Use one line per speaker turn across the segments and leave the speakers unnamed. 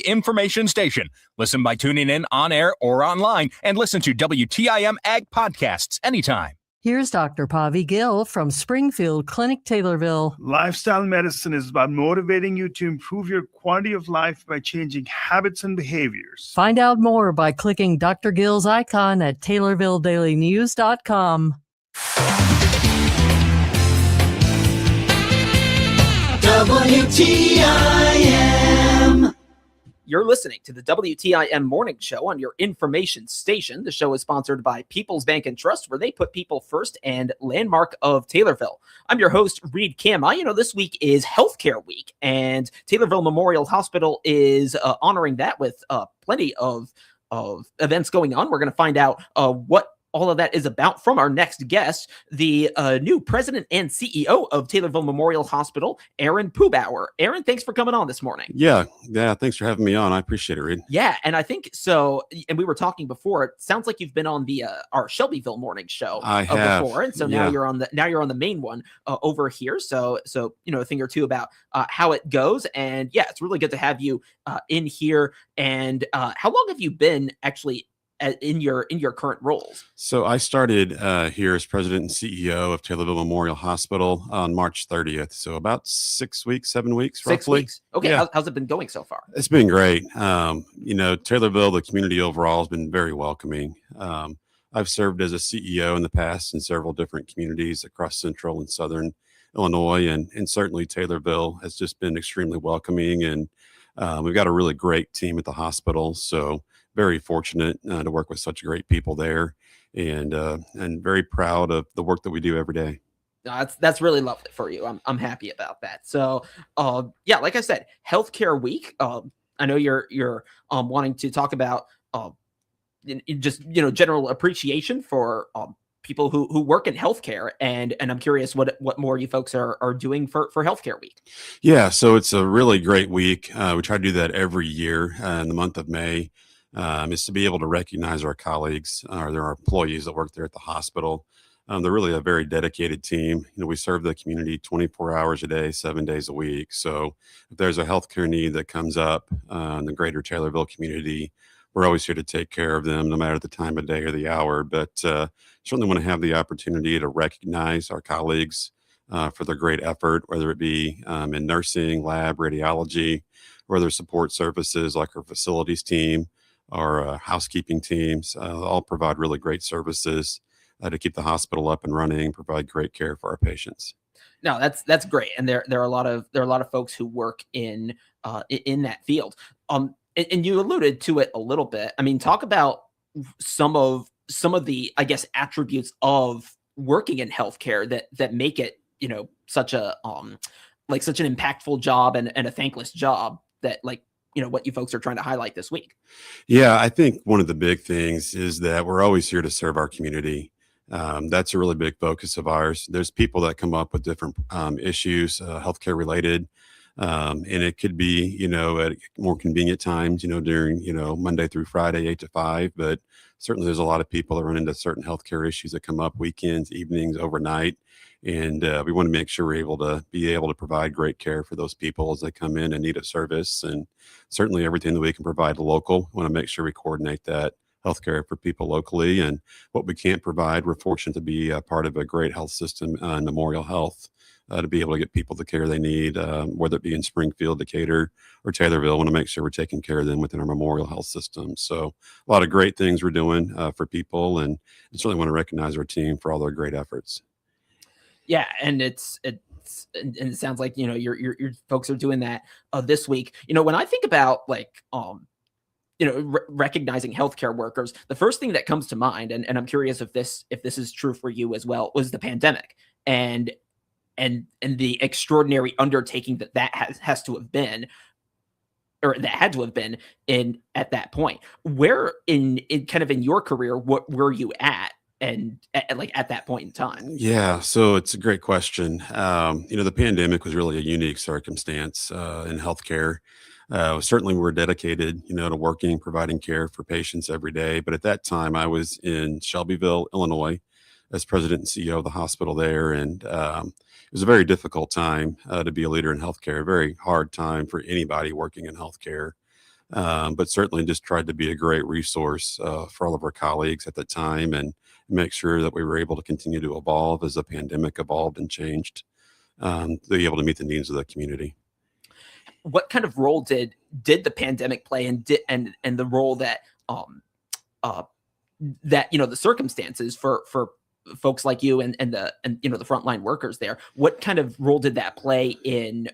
information station. Listen by tuning in on air or online, and listen to WTIM Ag Podcasts anytime.
Here's Dr. Pavi Gill from Springfield Clinic, Taylorville.
Lifestyle medicine is about motivating you to improve your quality of life by changing habits and behaviors.
Find out more by clicking Dr. Gill's icon at TaylorvilleDailyNews.com.
WTIM. You're listening to the WTIM Morning Show on your information station. The show is sponsored by People's Bank and Trust, where they put people first, and Landmark of Taylorville. I'm your host, Reed Kim. This week is Healthcare Week, and Taylorville Memorial Hospital is honoring that with plenty of events going on. We're going to find out what all of that is about from our next guest, the new president and CEO of Taylorville Memorial Hospital, Aaron Puchbauer. Aaron, thanks for coming on this morning.
Yeah. Thanks for having me on. I appreciate it, Reed.
Yeah, and I think so. And we were talking before. It sounds like you've been on the our Shelbyville morning show before, and so now you're on the main one over here. So a thing or two about how it goes, and yeah, it's really good to have you in here. And how long have you been actually in your current roles?
So I started here as president and CEO of Taylorville Memorial Hospital on March 30th. So about 6 weeks, 7 weeks, roughly.
6 weeks. Okay.
Yeah.
How's it been going so far?
It's been great. Taylorville, the community overall has been very welcoming. I've served as a CEO in the past in several different communities across central and southern Illinois, and certainly Taylorville has just been extremely welcoming. And we've got a really great team at the hospital. So very fortunate to work with such great people there, and very proud of the work that we do every day.
That's really lovely for you. I'm happy about that. So, like I said, Healthcare Week. I know you're wanting to talk about general appreciation for people who work in healthcare, and I'm curious what more you folks are doing for Healthcare Week.
Yeah, so it's a really great week. We try to do that every year in the month of May. Is to be able to recognize our colleagues, or our employees that work there at the hospital. They're really a very dedicated team. We serve the community 24 hours a day, 7 days a week. So if there's a healthcare need that comes up in the greater Taylorville community, we're always here to take care of them, no matter the time of day or the hour. But certainly want to have the opportunity to recognize our colleagues for their great effort, whether it be in nursing, lab, radiology, or other support services like our facilities team, our housekeeping teams. All provide really great services to keep the hospital up and running, provide great care for our patients.
No, that's great, and there are a lot of folks who work in that field. And you alluded to it a little bit. I mean, talk about some of the, I guess, attributes of working in healthcare that make it such an impactful job and a thankless job that what you folks are trying to highlight this week.
Yeah, I think one of the big things is that we're always here to serve our community. That's a really big focus of ours. There's people that come up with different issues, healthcare related, and it could be, at more convenient times, during, Monday through Friday, 8 to 5. But certainly there's a lot of people that run into certain healthcare issues that come up weekends, evenings, overnight. And we want to make sure we're able to provide great care for those people as they come in and need a service. And certainly everything that we can provide local, we want to make sure we coordinate that healthcare for people locally. And what we can't provide, we're fortunate to be a part of a great health system, Memorial Health, to be able to get people the care they need, whether it be in Springfield, Decatur, or Taylorville. We want to make sure we're taking care of them within our Memorial Health system. So a lot of great things we're doing for people, and certainly want to recognize our team for all their great efforts.
Yeah, and it sounds like your folks are doing that this week. When I think about recognizing healthcare workers, the first thing that comes to mind, and I'm curious if this is true for you as well, was the pandemic and the extraordinary undertaking that has to have been, or that had to have been at that point. Where in your career, what were you at? And at that point in time?
Yeah, so it's a great question. The pandemic was really a unique circumstance in healthcare. Certainly we're dedicated, to working, providing care for patients every day. But at that time, I was in Shelbyville, Illinois, as president and CEO of the hospital there. And it was a very difficult time to be a leader in healthcare, a very hard time for anybody working in healthcare. but certainly just tried to be a great resource for all of our colleagues at the time and make sure that we were able to continue to evolve as the pandemic evolved and changed, to be able to meet the needs of the community.
What kind of role did the pandemic play, and the role that that the circumstances for folks like you and the frontline workers there? What kind of role did that play in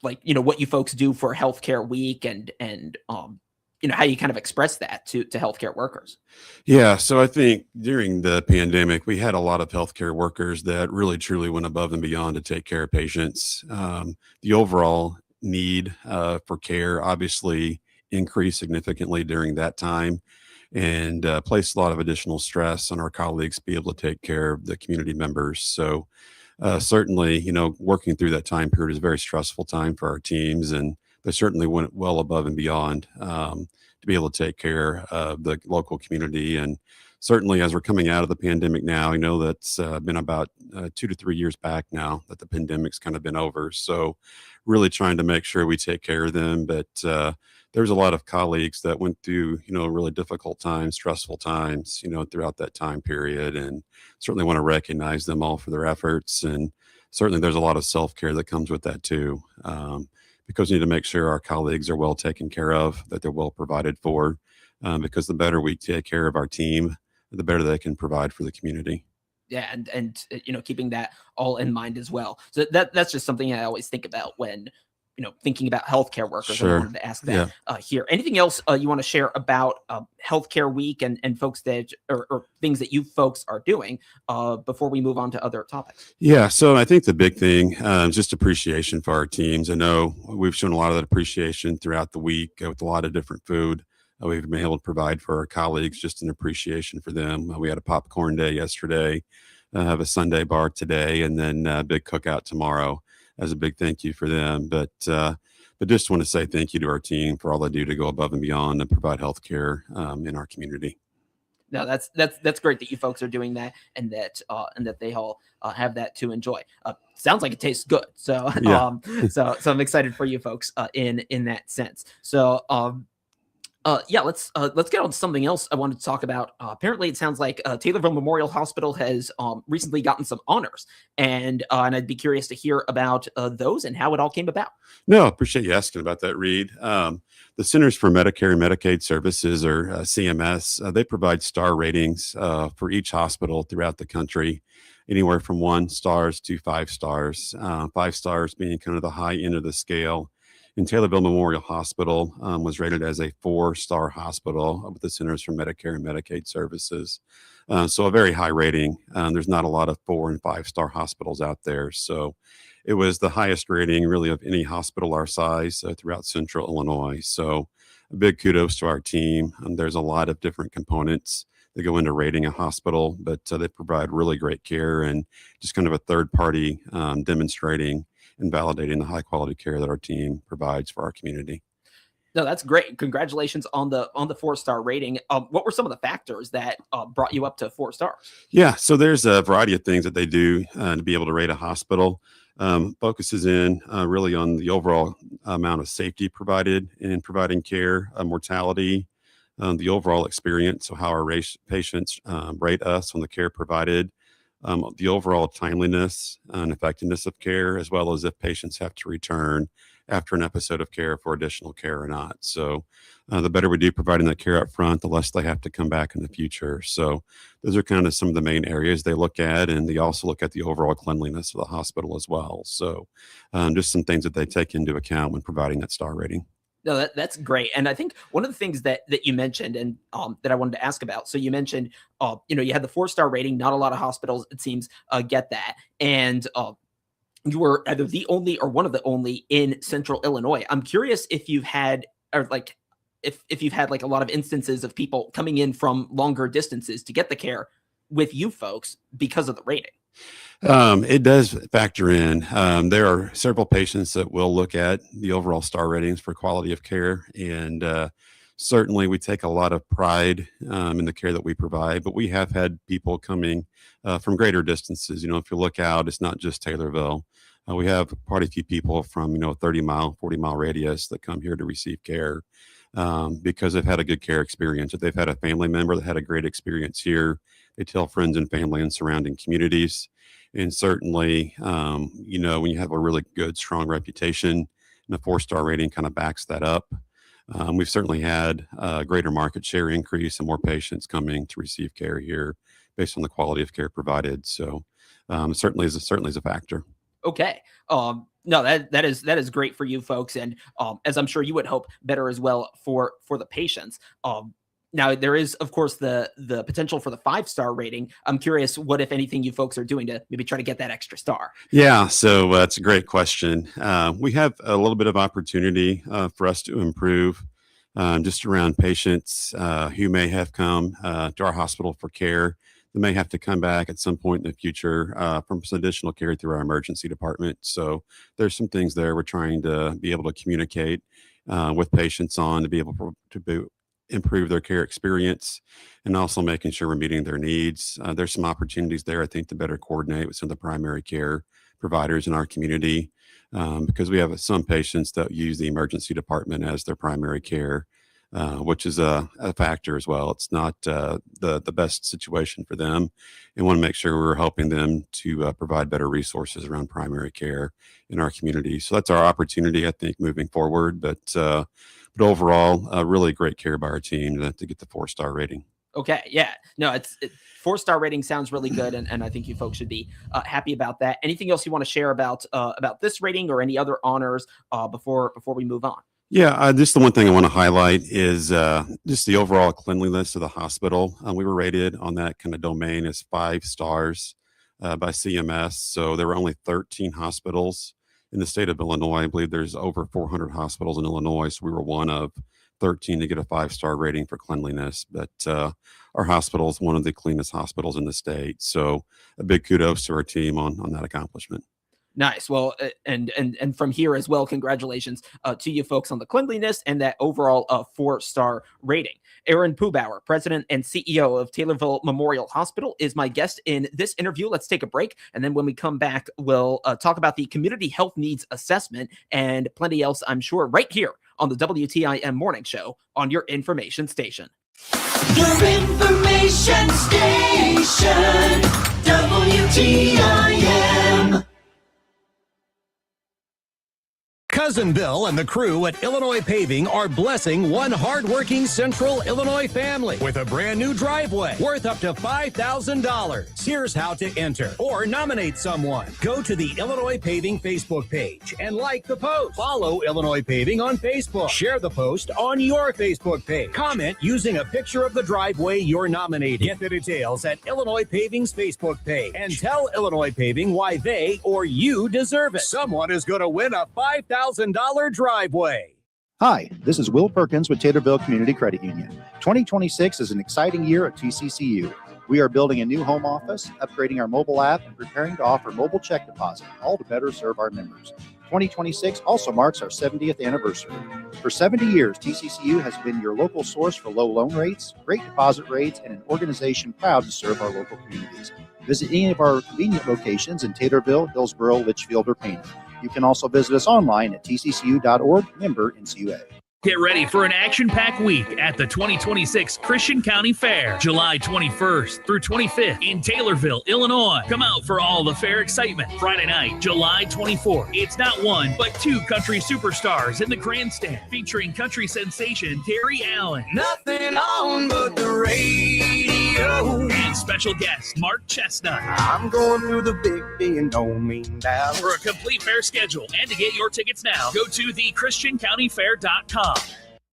like what you folks do for Healthcare Week and how you kind of express that to healthcare workers?
Yeah, so I think during the pandemic, we had a lot of healthcare workers that really truly went above and beyond to take care of patients. The overall need for care obviously increased significantly during that time, and placed a lot of additional stress on our colleagues to be able to take care of the community members. So certainly, working through that time period is a very stressful time for our teams, and they certainly went well above and beyond to be able to take care of the local community. And certainly, as we're coming out of the pandemic now, I know that's been about 2 to 3 years back now that the pandemic's kind of been over. So really trying to make sure we take care of them. But there's a lot of colleagues that went through, really difficult times, stressful times, throughout that time period, and certainly want to recognize them all for their efforts. And certainly there's a lot of self-care that comes with that too, because we need to make sure our colleagues are well taken care of, that they're well provided for, because the better we take care of our team, the better they can provide for the community.
Yeah, and keeping that all in mind as well. So that's just something I always think about when thinking about healthcare workers.
Sure.
I wanted to ask that here. Anything else you want to share about Healthcare Week and folks that or things that you folks are doing before we move on to other topics?
Yeah, so I think the big thing is just appreciation for our teams. I know we've shown a lot of that appreciation throughout the week with a lot of different food. We've been able to provide for our colleagues, just an appreciation for them. We had a popcorn day yesterday, have a Sunday bar today, and then a big cookout tomorrow as a big thank you for them. But just want to say thank you to our team for all they do to go above and beyond and provide healthcare in our community.
No, that's great that you folks are doing that, and that they all have that to enjoy. Sounds like it tastes good. So
Yeah.
so I'm excited for you folks in that sense. So let's get on to something else I wanted to talk about. Apparently, it sounds like Taylorville Memorial Hospital has recently gotten some honors, and I'd be curious to hear about those and how it all came about.
No, appreciate you asking about that, Reed. The Centers for Medicare and Medicaid Services, or CMS, they provide star ratings for each hospital throughout the country, anywhere from 1 stars to 5 stars. 5 stars being kind of the high end of the scale. And Taylorville Memorial Hospital was rated as a 4-star hospital with the Centers for Medicare and Medicaid Services. So a very high rating. There's not a lot of 4 and 5-star hospitals out there. So it was the highest rating really of any hospital our size throughout Central Illinois. So a big kudos to our team. There's a lot of different components that go into rating a hospital, but they provide really great care and just kind of a third party demonstrating and validating the high quality care that our team provides for our community.
No, that's great. Congratulations on the 4-star rating. What were some of the factors that brought you up to 4 stars?
Yeah, so there's a variety of things that they do to be able to rate a hospital. Focuses in really on the overall amount of safety provided in providing care, mortality, the overall experience, so how our patients rate us on the care provided, the overall timeliness and effectiveness of care, as well as if patients have to return after an episode of care for additional care or not. So the better we do providing that care up front, the less they have to come back in the future. So those are kind of some of the main areas they look at, and they also look at the overall cleanliness of the hospital as well. So just some things that they take into account when providing that star rating.
No, that's great. And I think one of the things that you mentioned and that I wanted to ask about. So you mentioned, you had the 4-star rating. Not a lot of hospitals, it seems, get that. And you were either the only or one of the only in Central Illinois. I'm curious if you've had, or like, if you've had like a lot of instances of people coming in from longer distances to get the care with you folks because of the rating.
It does factor in. There are several patients that will look at the overall star ratings for quality of care. And certainly we take a lot of pride in the care that we provide, but we have had people coming from greater distances. If you look out, it's not just Taylorville. We have quite a few people from, 30-mile, 40-mile radius that come here to receive care because they've had a good care experience. If they've had a family member that had a great experience here, they tell friends and family in surrounding communities. And certainly, when you have a really good, strong reputation and a 4-star rating kind of backs that up, we've certainly had a greater market share increase and more patients coming to receive care here based on the quality of care provided. So certainly is a factor.
Okay. No, that is great for you folks, and as I'm sure you would hope, better as well for the patients. Now there is, of course, the potential for the 5-star rating. I'm curious what, if anything, you folks are doing to maybe try to get that extra star.
Yeah, so that's a great question. We have a little bit of opportunity for us to improve just around patients who may have come to our hospital for care. They may have to come back at some point in the future from some additional care through our emergency department. So there's some things there we're trying to be able to communicate with patients on to be able to improve their care experience, and also making sure we're meeting their needs. There's some opportunities there, I think, to better coordinate with some of the primary care providers in our community because we have some patients that use the emergency department as their primary care. Which is a factor as well. It's not the best situation for them, and want to make sure we're helping them to provide better resources around primary care in our community. So that's our opportunity, I think, moving forward. But overall, really great care by our team to get the 4-star rating.
Okay. Yeah. No, it's 4-star rating sounds really good, and I think you folks should be happy about that. Anything else you want to share about this rating or any other honors before we move on?
Yeah, just the one thing I want to highlight is just the overall cleanliness of the hospital. We were rated on that kind of domain as 5 stars by CMS. So there were only 13 hospitals in the state of Illinois. I believe there's over 400 hospitals in Illinois. So we were one of 13 to get a 5-star rating for cleanliness. But our hospital is one of the cleanest hospitals in the state. So a big kudos to our team on that accomplishment.
Nice. Well, and from here as well, congratulations to you folks on the cleanliness and that overall 4-star rating. Aaron Puchbauer, President and CEO of Taylorville Memorial Hospital, is my guest in this interview. Let's take a break, and then when we come back, we'll talk about the Community Health Needs Assessment and plenty else, I'm sure, right here on the WTIM Morning Show on your information station.
Your information station, WTIM.
Cousin Bill and the crew at Illinois Paving are blessing one hardworking Central Illinois family with a brand new driveway worth up to $5,000. Here's how to enter or nominate someone. Go to the Illinois Paving Facebook page and like the post. Follow Illinois Paving on Facebook. Share the post on your Facebook page. Comment using a picture of the driveway you're nominating. Get the details at Illinois Paving's Facebook page and tell Illinois Paving why they or you deserve it. Someone is going to win a $5,000 driveway.
Hi, this is Will Perkins with Taylorville Community Credit Union. 2026 is an exciting year at TCCU. We are building a new home office, upgrading our mobile app, and preparing to offer mobile check deposit, all to better serve our members. 2026 also marks our 70th anniversary. For 70 years, TCCU has been your local source for low loan rates, great deposit rates, and an organization proud to serve our local communities. Visit any of our convenient locations in Taylorville, Hillsborough, Litchfield, or Painter. You can also visit us online at tccu.org, member NCUA.
Get ready for an action-packed week at the 2026 Christian County Fair, July 21st through 25th in Taylorville, Illinois. Come out for all the fair excitement. Friday night, July 24th. It's not one, but 2 country superstars in the grandstand featuring country sensation Terry Allen.
Nothing on but the radio.
And special guest Mark Chestnut.
I'm going through the big D and don't mean that.
For a complete fair schedule and to get your tickets now, go to thechristiancountyfair.com.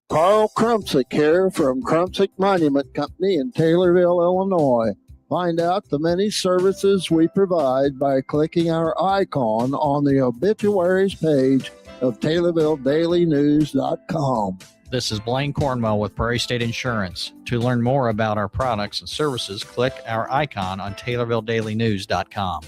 Carl Krumsick here from Krumsick Monument Company in Taylorville, Illinois. Find out the many services we provide by clicking our icon on the obituaries page of TaylorvilleDailyNews.com.
This is Blaine Cornwell with Prairie State Insurance. To learn more about our products and services, click our icon on TaylorvilleDailyNews.com.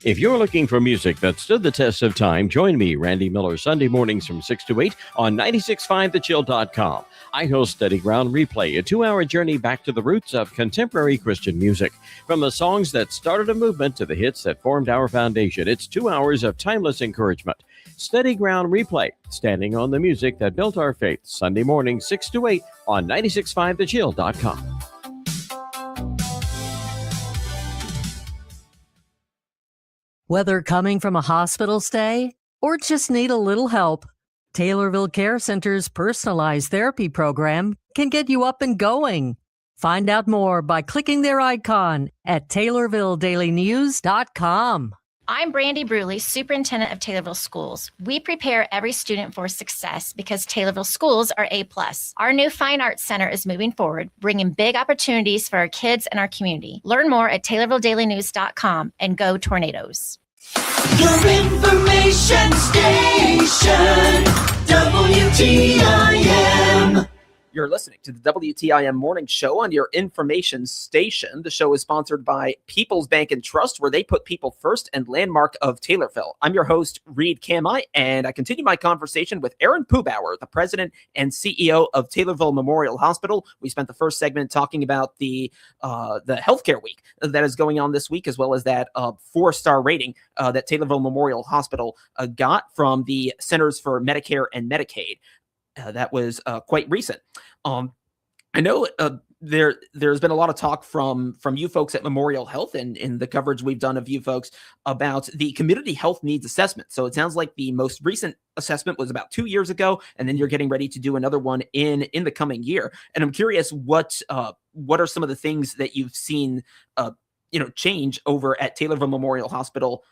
If you're looking for music that stood the test of time, join me, Randy Miller, Sunday mornings from 6 to 8 on 96.5thechill.com. I host Steady Ground Replay, a 2-hour journey back to the roots of contemporary Christian music. From the songs that started a movement to the hits that formed our foundation, it's 2 hours of timeless encouragement. Steady Ground Replay, standing on the music that built our faith. Sunday morning, 6 to 8 on 965thechill.com.
Whether coming from a hospital stay or just need a little help, Taylorville Care Center's personalized therapy program can get you up and going. Find out more by clicking their icon at TaylorvilleDailyNews.com.
I'm Brandy Bruley, Superintendent of Taylorville Schools. We prepare every student for success because Taylorville schools are A+. Our new Fine Arts Center is moving forward, bringing big opportunities for our kids and our community. Learn more at TaylorvilleDailyNews.com and go Tornadoes.
Your information station, WTIM.
You're listening to the WTIM Morning Show on your information station. The show is sponsored by People's Bank and Trust, where they put people first, and Landmark of Taylorville. I'm your host, Reed Kamai, and I continue my conversation with Aaron Puchbauer, the president and CEO of Taylorville Memorial Hospital. We spent the first segment talking about the healthcare week that is going on this week, as well as that 4-star rating that Taylorville Memorial Hospital got from the Centers for Medicare and Medicaid. That was quite recent. I know there's been a lot of talk from you folks at Memorial Health and in the coverage we've done of you folks about the community health needs assessment. So it sounds like the most recent assessment was about 2 years ago, and then you're getting ready to do another one in the coming year. And I'm curious what are some of the things that you've seen change over at Taylorville Memorial Hospital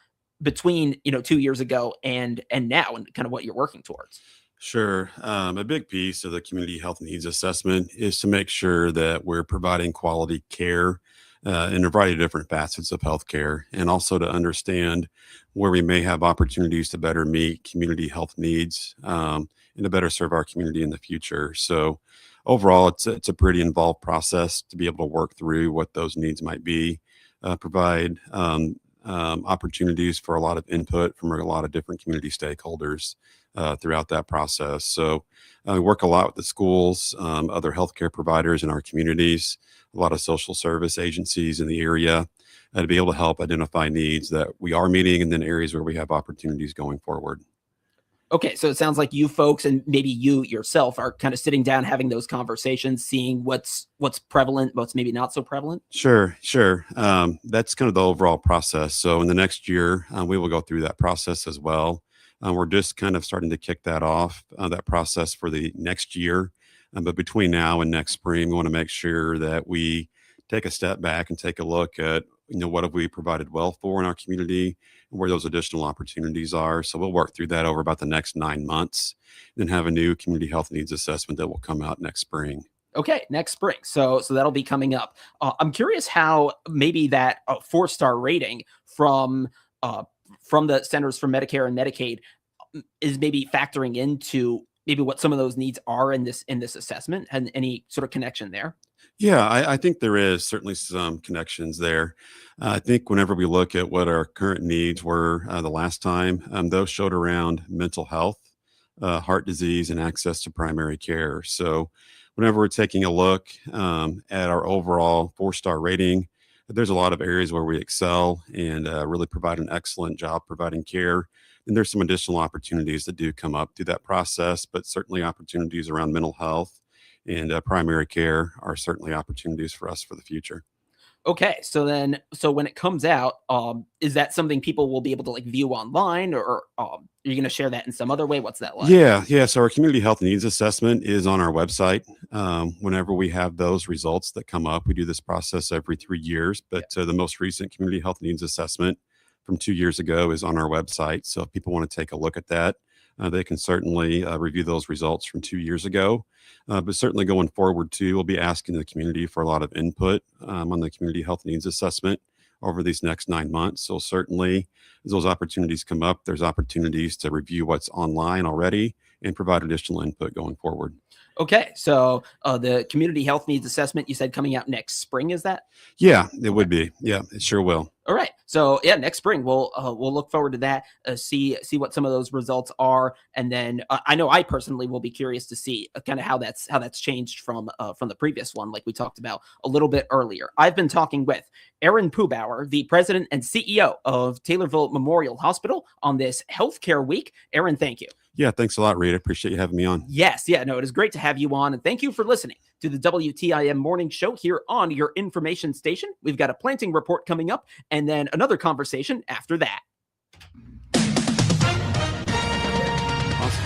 between 2 years ago and now, and kind of what you're working towards.
Sure. A big piece of the community health needs assessment is to make sure that we're providing quality care in a variety of different facets of healthcare, and also to understand where we may have opportunities to better meet community health needs and to better serve our community in the future. So overall, it's a pretty involved process to be able to work through what those needs might be, provide opportunities for a lot of input from a lot of different community stakeholders throughout that process. So we work a lot with the schools, other healthcare providers in our communities, a lot of social service agencies in the area to be able to help identify needs that we are meeting, and then areas where we have opportunities going forward.
Okay, so it sounds like you folks, and maybe you yourself, are kind of sitting down, having those conversations, seeing what's prevalent, what's maybe not so prevalent.
Sure. That's kind of the overall process. So in the next year, we will go through that process as well. We're just kind of starting to kick that off, that process for the next year. But between now and next spring, we want to make sure that we take a step back and take a look at, what have we provided well for in our community and where those additional opportunities are. So we'll work through that over about the next 9 months, then have a new community health needs assessment that will come out next spring.
Okay, next spring. So that'll be coming up. I'm curious how maybe that 4-star rating from the Centers for Medicare and Medicaid is maybe factoring into maybe what some of those needs are in this assessment, and any sort of connection there.
Yeah, I think there is certainly some connections there. I think whenever we look at what our current needs were the last time, those showed around mental health, heart disease, and access to primary care. So whenever we're taking a look at our overall 4-star rating, there's a lot of areas where we excel and really provide an excellent job providing care. And there's some additional opportunities that do come up through that process, but certainly opportunities around mental health and primary care are certainly opportunities for us for the future.
Okay, so when it comes out, is that something people will be able to view online, or are you going to share that in some other way? What's that like?
Yeah. So our community health needs assessment is on our website. Whenever we have those results that come up, we do this process every 3 years, but the most recent community health needs assessment from 2 years ago is on our website. So if people want to take a look at that, they can certainly review those results from 2 years ago. But certainly going forward too, we'll be asking the community for a lot of input on the community health needs assessment over these next 9 months. So certainly as those opportunities come up, there's opportunities to review what's online already and provide additional input going forward.
Okay, so the community health needs assessment, you said coming out next spring, is that?
Yeah, it would be. Yeah, it sure will.
All right. So yeah, next spring we'll look forward to that. See what some of those results are, and then I know I personally will be curious to see kind of how that's changed from the previous one, like we talked about a little bit earlier. I've been talking with Aaron Puchbauer, the president and CEO of Taylorville Memorial Hospital, on this Healthcare Week. Aaron, thank you.
Yeah, thanks a lot, Reed. I appreciate you having me on.
Yes, yeah, no, it is great to have you on, and thank you for listening to the WTIM Morning Show here on your information station. We've got a planting report coming up, and then another conversation after that.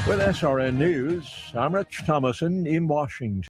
With SRN News, I'm Rich Thomason in Washington.